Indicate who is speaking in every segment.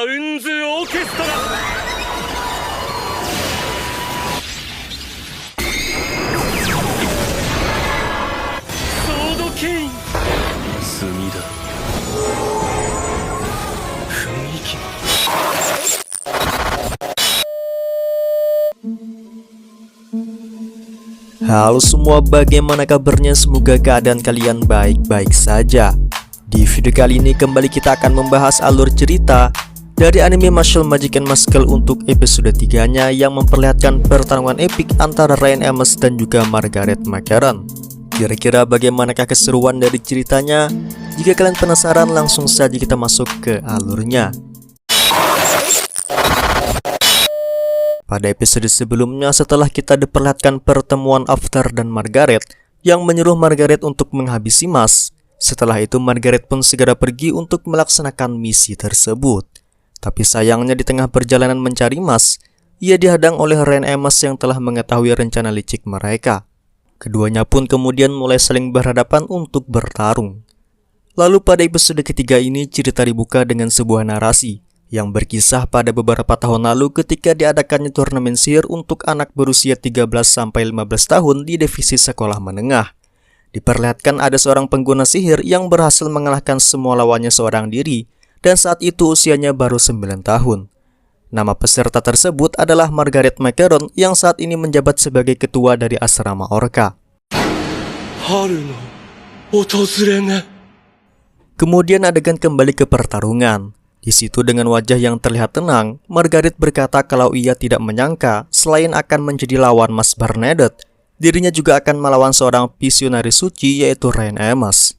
Speaker 1: ウンズオーケストラ。ソードケイン。墨だ。雰囲気。
Speaker 2: Halo semua, bagaimana kabarnya? Semoga keadaan kalian baik-baik saja. Di video kali ini kembali kita akan membahas alur cerita dari anime Mashle Magic & Muscle untuk episode 3-nya yang memperlihatkan pertarungan epik antara Ryan Amos dan juga Margaret McCarron. Kira-kira bagaimanakah keseruan dari ceritanya? Jika kalian penasaran, langsung saja kita masuk ke alurnya. Pada episode sebelumnya, setelah kita diperlihatkan pertemuan After dan Margaret yang menyuruh Margaret untuk menghabisi Mas, setelah itu Margaret pun segera pergi untuk melaksanakan misi tersebut. Tapi sayangnya di tengah perjalanan mencari Mas, ia dihadang oleh Ryan Amos yang telah mengetahui rencana licik mereka. Keduanya pun kemudian mulai saling berhadapan untuk bertarung. Lalu pada episode ketiga ini cerita dibuka dengan sebuah narasi yang berkisah pada beberapa tahun lalu ketika diadakannya turnamen sihir untuk anak berusia 13-15 tahun di divisi sekolah menengah. Diperlihatkan ada seorang pengguna sihir yang berhasil mengalahkan semua lawannya seorang diri, dan saat itu usianya baru 9 tahun. Nama peserta tersebut adalah Margaret McCarron yang saat ini menjabat sebagai ketua dari asrama Orca. Kemudian adegan kembali ke pertarungan. Di situ dengan wajah yang terlihat tenang, Margaret berkata kalau ia tidak menyangka selain akan menjadi lawan Mas Bernadette, dirinya juga akan melawan seorang visionaris suci yaitu Ryan Amos.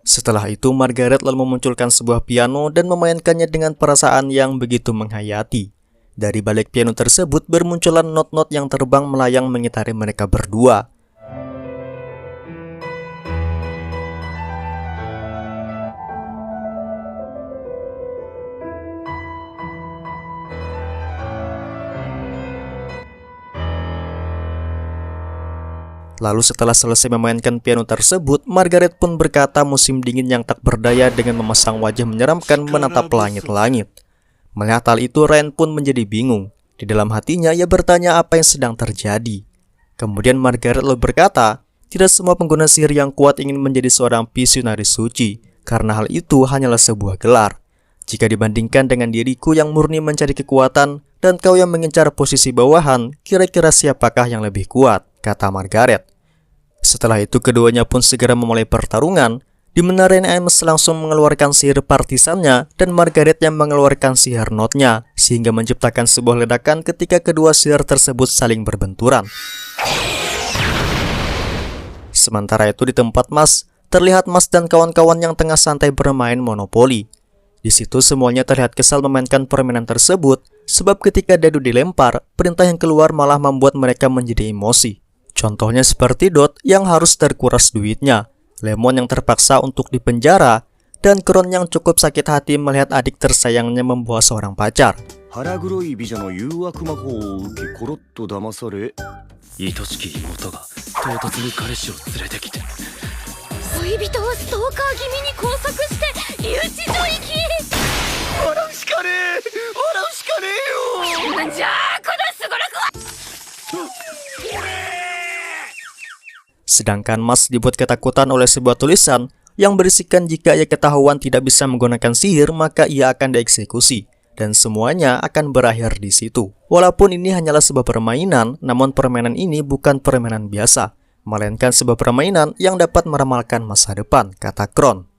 Speaker 2: Setelah itu Margaret lalu memunculkan sebuah piano dan memainkannya dengan perasaan yang begitu menghayati. Dari balik piano tersebut bermunculan not-not yang terbang melayang mengitari mereka berdua. Lalu setelah selesai memainkan piano tersebut, Margaret pun berkata musim dingin yang tak berdaya dengan memasang wajah menyeramkan menatap langit-langit. Melihat hal itu, Ryan pun menjadi bingung. Di dalam hatinya, ia bertanya apa yang sedang terjadi. Kemudian Margaret lalu berkata, tidak semua pengguna sihir yang kuat ingin menjadi seorang visionaris suci, karena hal itu hanyalah sebuah gelar. Jika dibandingkan dengan diriku yang murni mencari kekuatan, dan kau yang mengincar posisi bawahan, kira-kira siapakah yang lebih kuat? Kata Margaret. Setelah itu keduanya pun segera memulai pertarungan, di mana Ryan Amos langsung mengeluarkan sihir partisannya dan Margaret yang mengeluarkan sihir notnya, sehingga menciptakan sebuah ledakan ketika kedua sihir tersebut saling berbenturan. Sementara itu di tempat Mas, terlihat Mas dan kawan-kawan yang tengah santai bermain monopoli. Di situ semuanya terlihat kesal memainkan permainan tersebut, sebab ketika dadu dilempar, perintah yang keluar malah membuat mereka menjadi emosi. Contohnya seperti Dot yang harus terkuras duitnya, Lemon yang terpaksa untuk dipenjara, dan Kron yang cukup sakit hati melihat adik tersayangnya membawa seorang pacar. Sedangkan Mas dibuat ketakutan oleh sebuah tulisan yang berisikan jika ia ketahuan tidak bisa menggunakan sihir maka ia akan dieksekusi, dan semuanya akan berakhir di situ. Walaupun ini hanyalah sebuah permainan, namun permainan ini bukan permainan biasa, melainkan sebuah permainan yang dapat meramalkan masa depan, kata Kron.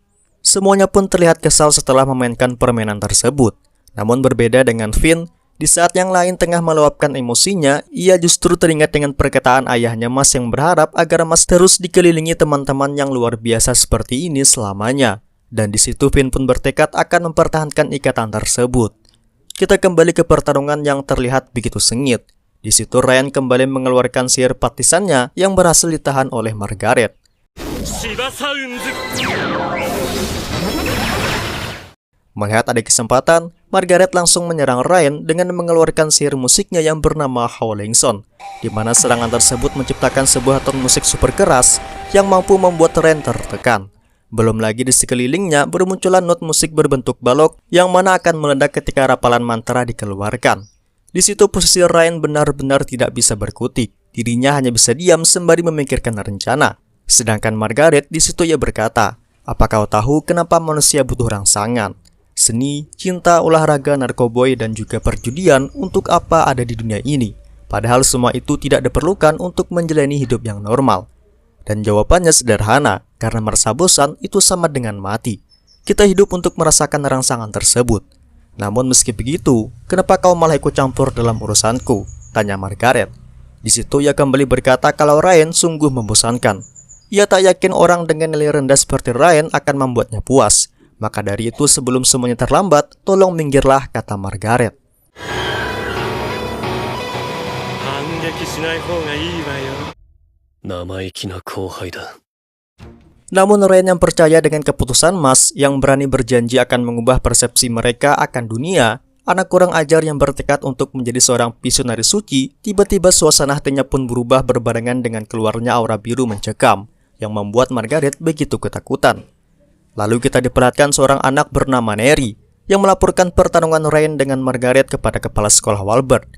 Speaker 2: Semuanya pun terlihat kesal setelah memainkan permainan tersebut. Namun berbeda dengan Finn, di saat yang lain tengah meluapkan emosinya, ia justru teringat dengan perkataan ayahnya Mas yang berharap agar Mas terus dikelilingi teman-teman yang luar biasa seperti ini selamanya. Dan di situ Finn pun bertekad akan mempertahankan ikatan tersebut. Kita kembali ke pertarungan yang terlihat begitu sengit. Di situ Ryan kembali mengeluarkan sihir partisannya yang berhasil ditahan oleh Margaret. Melihat ada kesempatan, Margaret langsung menyerang Ryan dengan mengeluarkan sihir musiknya yang bernama Howling Sound, di mana serangan tersebut menciptakan sebuah ton musik super keras yang mampu membuat Ryan tertekan. Belum lagi di sekelilingnya bermunculan not musik berbentuk balok yang mana akan meledak ketika rapalan mantra dikeluarkan. Di situ posisi Ryan benar-benar tidak bisa berkutik. Dirinya hanya bisa diam sembari memikirkan rencana. Sedangkan Margaret di situ ia berkata, "Apa kau tahu kenapa manusia butuh rangsangan? Seni, cinta, olahraga, narkoboy, dan juga perjudian untuk apa ada di dunia ini? Padahal semua itu tidak diperlukan untuk menjalani hidup yang normal." Dan jawabannya sederhana, karena merasa bosan itu sama dengan mati. Kita hidup untuk merasakan rangsangan tersebut. Namun meski begitu, kenapa kau malah ikut campur dalam urusanku? Tanya Margaret. Di situ ia kembali berkata kalau Ryan sungguh membosankan. Ia tak yakin orang dengan nilai rendah seperti Ryan akan membuatnya puas. Maka dari itu sebelum semuanya terlambat, tolong minggirlah, kata Margaret. Namun Ryan yang percaya dengan keputusan Mas, yang berani berjanji akan mengubah persepsi mereka akan dunia, anak kurang ajar yang bertekad untuk menjadi seorang misionari suci, tiba-tiba suasana hatinya pun berubah berbarengan dengan keluarnya aura biru mencekam, yang membuat Margaret begitu ketakutan. Lalu kita diperlihatkan seorang anak bernama Neri, yang melaporkan pertarungan Ryan dengan Margaret kepada kepala sekolah Walbert.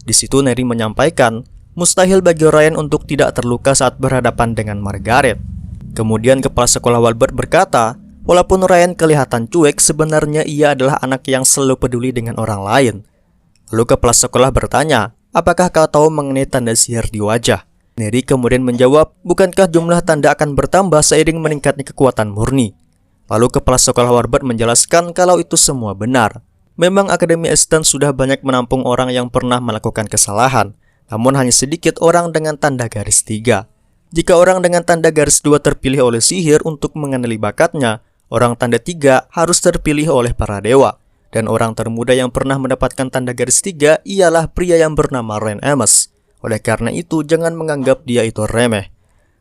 Speaker 2: Di situ Neri menyampaikan, mustahil bagi Ryan untuk tidak terluka saat berhadapan dengan Margaret. Kemudian kepala sekolah Walbert berkata, walaupun Ryan kelihatan cuek, sebenarnya ia adalah anak yang selalu peduli dengan orang lain. Lalu kepala sekolah bertanya, apakah kau tahu mengenai tanda sihir di wajah? Neri kemudian menjawab, bukankah jumlah tanda akan bertambah seiring meningkatnya kekuatan murni? Lalu kepala sekolah Walbert menjelaskan kalau itu semua benar. Memang Akademi Easton sudah banyak menampung orang yang pernah melakukan kesalahan, namun hanya sedikit orang dengan tanda garis 3. Jika orang dengan tanda garis 2 terpilih oleh sihir untuk mengenali bakatnya, orang tanda 3 harus terpilih oleh para dewa. Dan orang termuda yang pernah mendapatkan tanda garis 3 ialah pria yang bernama Ryan Amos. Oleh karena itu, jangan menganggap dia itu remeh.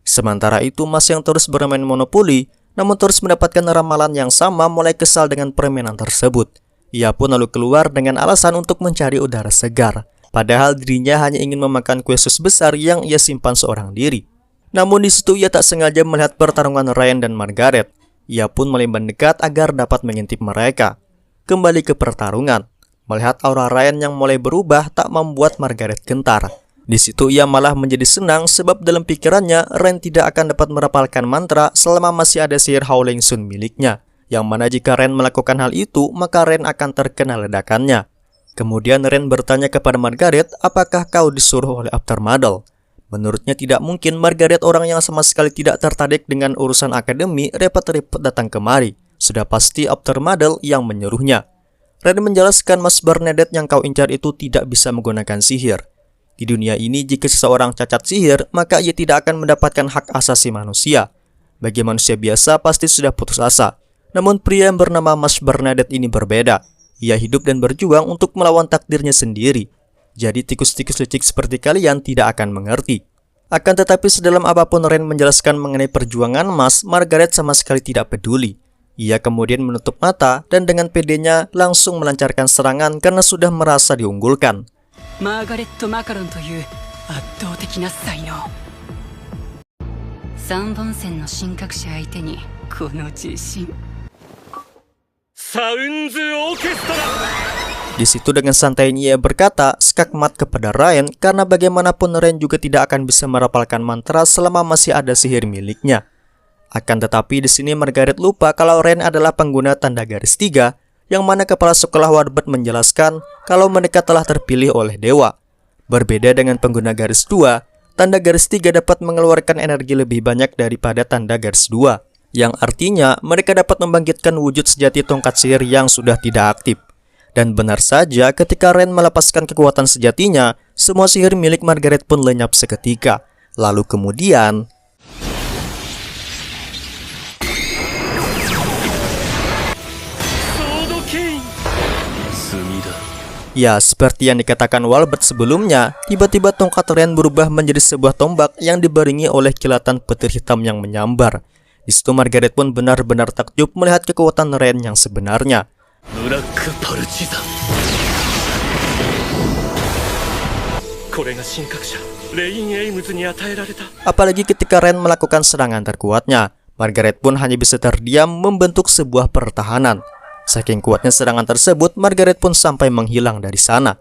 Speaker 2: Sementara itu, Mas yang terus bermain monopoli, namun terus mendapatkan ramalan yang sama mulai kesal dengan permainan tersebut. Ia pun lalu keluar dengan alasan untuk mencari udara segar. Padahal dirinya hanya ingin memakan kue sus besar yang ia simpan seorang diri. Namun di situ ia tak sengaja melihat pertarungan Ryan dan Margaret. Ia pun mulai mendekat agar dapat mengintip mereka. Kembali ke pertarungan. Melihat aura Ryan yang mulai berubah tak membuat Margaret gentar. Di situ ia malah menjadi senang sebab dalam pikirannya Ryan tidak akan dapat merapalkan mantra selama masih ada sihir Howling Sun miliknya. Yang mana jika Ryan melakukan hal itu, maka Ryan akan terkena ledakannya. Kemudian Ryan bertanya kepada Margaret, apakah kau disuruh oleh Aftermath? Menurutnya tidak mungkin Margaret, orang yang sama sekali tidak tertarik dengan urusan akademi, repot-repot datang kemari. Sudah pasti Aftermath yang menyuruhnya. Ryan menjelaskan Mas Bernadette yang kau incar itu tidak bisa menggunakan sihir. Di dunia ini jika seseorang cacat sihir, maka ia tidak akan mendapatkan hak asasi manusia. Bagi manusia biasa pasti sudah putus asa. Namun pria yang bernama Mas Bernadette ini berbeda. Ia hidup dan berjuang untuk melawan takdirnya sendiri. Jadi tikus-tikus licik seperti kalian tidak akan mengerti. Akan tetapi sedalam apapun Ryan menjelaskan mengenai perjuangan Mas, Margaret sama sekali tidak peduli. Ia kemudian menutup mata dan dengan pedenya langsung melancarkan serangan karena sudah merasa diunggulkan. Margaret Macaronという圧倒的な才能。3本線の神格者相手にこの自信。Sounds Orchestra. Di situ dengan santainya ia berkata skakmat kepada Ryan karena bagaimanapun Ryan juga tidak akan bisa merapalkan mantra selama masih ada sihir miliknya. Akan tetapi di sini Margaret lupa kalau Ryan adalah pengguna tanda garis 3, yang mana kepala sekolah Walbert menjelaskan kalau mereka telah terpilih oleh dewa. Berbeda dengan pengguna garis 2, tanda garis 3 dapat mengeluarkan energi lebih banyak daripada tanda garis 2, yang artinya mereka dapat membangkitkan wujud sejati tongkat sihir yang sudah tidak aktif. Dan benar saja ketika Ryan melepaskan kekuatan sejatinya, semua sihir milik Margaret pun lenyap seketika. Lalu kemudian ya, seperti yang dikatakan Walbert sebelumnya, tiba-tiba tongkat Ryan berubah menjadi sebuah tombak yang dibaringi oleh kilatan petir hitam yang menyambar. Di situ Margaret pun benar-benar takjub melihat kekuatan Ryan yang sebenarnya. Apalagi ketika Ryan melakukan serangan terkuatnya, Margaret pun hanya bisa terdiam membentuk sebuah pertahanan. Saking kuatnya serangan tersebut, Margaret pun sampai menghilang dari sana.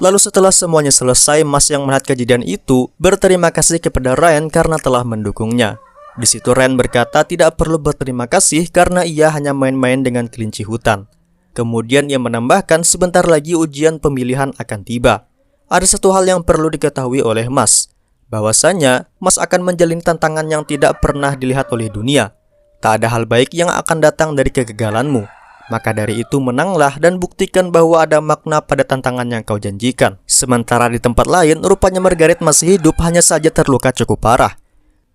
Speaker 2: Lalu setelah semuanya selesai, Mas yang melihat kejadian itu berterima kasih kepada Ryan karena telah mendukungnya. Di situ Ryan berkata tidak perlu berterima kasih karena ia hanya main-main dengan kelinci hutan. Kemudian ia menambahkan sebentar lagi ujian pemilihan akan tiba. Ada satu hal yang perlu diketahui oleh Mas, bahwasanya Mas akan menjalin tantangan yang tidak pernah dilihat oleh dunia. Tak ada hal baik yang akan datang dari kegagalanmu. Maka dari itu menanglah dan buktikan bahwa ada makna pada tantangan yang kau janjikan. Sementara di tempat lain, rupanya Margaret masih hidup, hanya saja terluka cukup parah.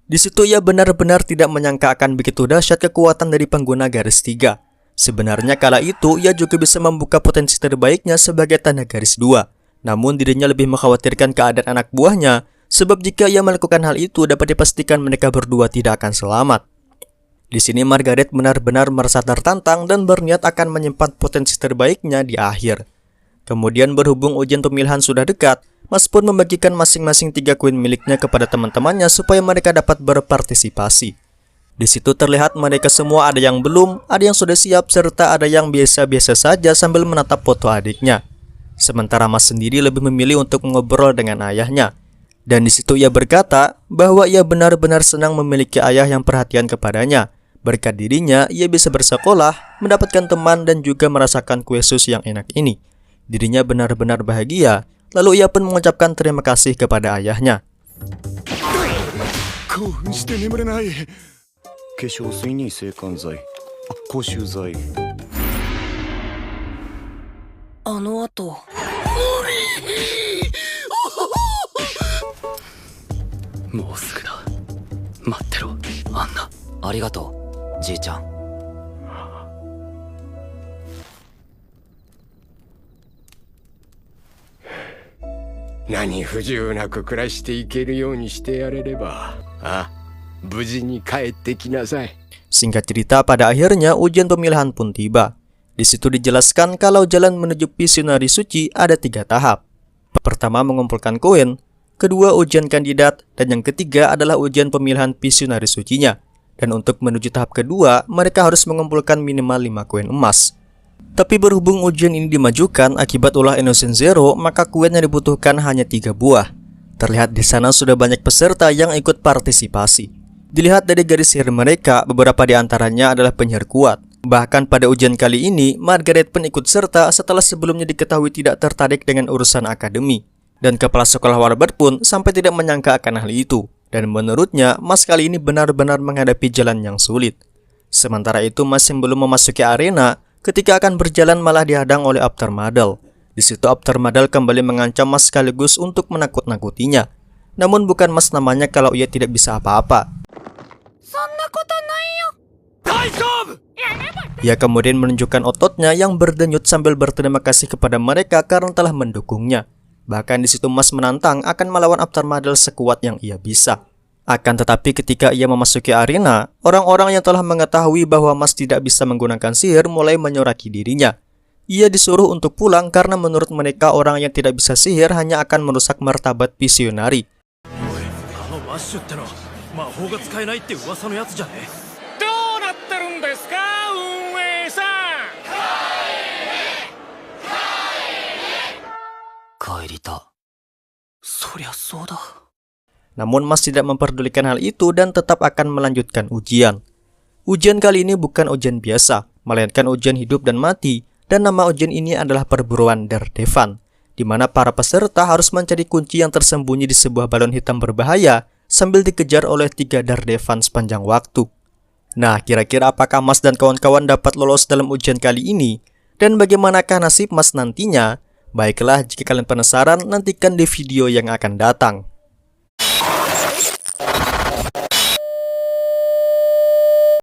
Speaker 2: Di situ ia benar-benar tidak menyangka akan begitu dahsyat kekuatan dari pengguna garis 3. Sebenarnya kala itu ia juga bisa membuka potensi terbaiknya sebagai tanda garis 2. Namun dirinya lebih mengkhawatirkan keadaan anak buahnya, sebab jika ia melakukan hal itu dapat dipastikan mereka berdua tidak akan selamat. Di sini Margaret benar-benar merasa tertantang dan berniat akan menyimpan potensi terbaiknya di akhir. Kemudian berhubung ujian pemilihan sudah dekat, Mas pun membagikan masing-masing 3 koin miliknya kepada teman-temannya supaya mereka dapat berpartisipasi. Di situ terlihat mereka semua ada yang belum, ada yang sudah siap, serta ada yang biasa-biasa saja sambil menatap foto adiknya. Sementara Mas sendiri lebih memilih untuk mengobrol dengan ayahnya. Dan di situ ia berkata bahwa ia benar-benar senang memiliki ayah yang perhatian kepadanya. Berkat dirinya, ia bisa bersekolah, mendapatkan teman, dan juga merasakan kue sus yang enak ini. Dirinya benar-benar bahagia, lalu ia pun mengucapkan terima kasih kepada ayahnya.
Speaker 3: Nani不自由なく暮らしていけるようにしてやれれば。無事に帰ってきなさい。
Speaker 2: Singkat cerita, pada akhirnya ujian pemilihan pun tiba. Di situ dijelaskan kalau jalan menuju Pictionary Suci ada 3 tahap. Pertama mengumpulkan koin, kedua ujian kandidat, dan yang ketiga adalah ujian pemilihan Pictionary Sucinya. Dan untuk menuju tahap kedua, mereka harus mengumpulkan minimal 5 koin emas. Tapi berhubung ujian ini dimajukan akibat ulah Innocent Zero, maka koin yang dibutuhkan hanya 3 buah. Terlihat di sana sudah banyak peserta yang ikut partisipasi. Dilihat dari garis sihir mereka, beberapa di antaranya adalah penyihir kuat. Bahkan pada ujian kali ini, Margaret pun ikut serta setelah sebelumnya diketahui tidak tertarik dengan urusan akademi. Dan kepala sekolah Warbird pun sampai tidak menyangka akan hal itu. Dan menurutnya, Mas kali ini benar-benar menghadapi jalan yang sulit. Sementara itu, Mas yang belum memasuki arena, ketika akan berjalan malah dihadang oleh Aftermadel. Di situ Aftermadel kembali mengancam Mas sekaligus untuk menakut-nakutinya. Namun bukan Mas namanya kalau ia tidak bisa apa-apa. Ia kemudian menunjukkan ototnya yang berdenyut sambil berterima kasih kepada mereka karena telah mendukungnya. Bahkan di situ Mas menantang akan melawan Aftermadel sekuat yang ia bisa. Akan tetapi ketika ia memasuki arena, orang-orang yang telah mengetahui bahwa Mas tidak bisa menggunakan sihir mulai menyoraki dirinya. Ia disuruh untuk pulang karena menurut mereka orang yang tidak bisa sihir hanya akan merusak martabat Pictionary. Namun Mas tidak memperdulikan hal itu dan tetap akan melanjutkan ujian. Ujian kali ini bukan ujian biasa, melainkan ujian hidup dan mati, dan nama ujian ini adalah perburuan Daredevil, di mana para peserta harus mencari kunci yang tersembunyi di sebuah balon hitam berbahaya sambil dikejar oleh 3 Daredevil sepanjang waktu. Nah, kira-kira apakah Mas dan kawan-kawan dapat lolos dalam ujian kali ini? Dan bagaimanakah nasib Mas nantinya? Baiklah, jika kalian penasaran, nantikan di video yang akan datang.